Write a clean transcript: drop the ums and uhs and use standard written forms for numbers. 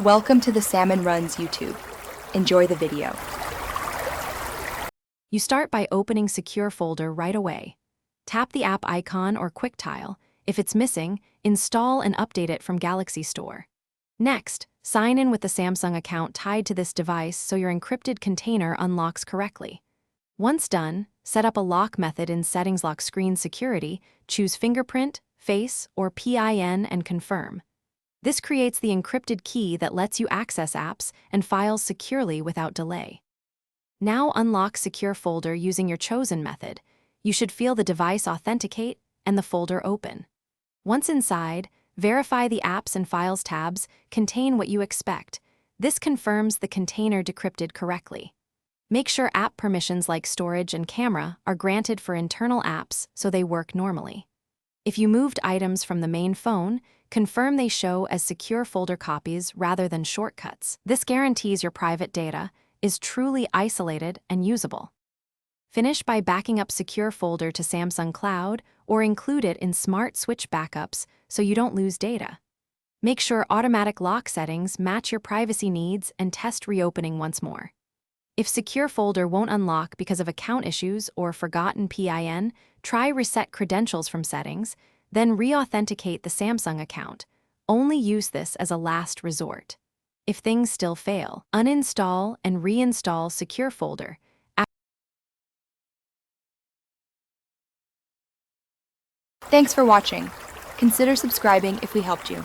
Welcome to the Salmon Runs YouTube. Enjoy the video. You start by opening Secure Folder right away. Tap the app icon or QuickTile. If it's missing, install and update it from Galaxy Store. Next, sign in with the Samsung account tied to this device so your encrypted container unlocks correctly. Once done, set up a lock method in Settings Lock Screen Security, choose Fingerprint, Face, or PIN and confirm. This creates the encrypted key that lets you access apps and files securely without delay. Now unlock Secure Folder using your chosen method. You should feel the device authenticate and the folder open. Once inside, verify the Apps and Files tabs contain what you expect. This confirms the container decrypted correctly. Make sure app permissions like storage and camera are granted for internal apps so they work normally. If you moved items from the main phone, confirm they show as secure folder copies rather than shortcuts. This guarantees your private data is truly isolated and usable. Finish by backing up Secure Folder to Samsung Cloud or include it in Smart Switch backups so you don't lose data. Make sure automatic lock settings match your privacy needs and test reopening once more. If Secure Folder won't unlock because of account issues or forgotten PIN, try Reset Credentials from Settings, then re-authenticate the Samsung account. Only use this as a last resort. If things still fail, uninstall and reinstall Secure Folder. Thanks for watching. Consider subscribing if we helped you.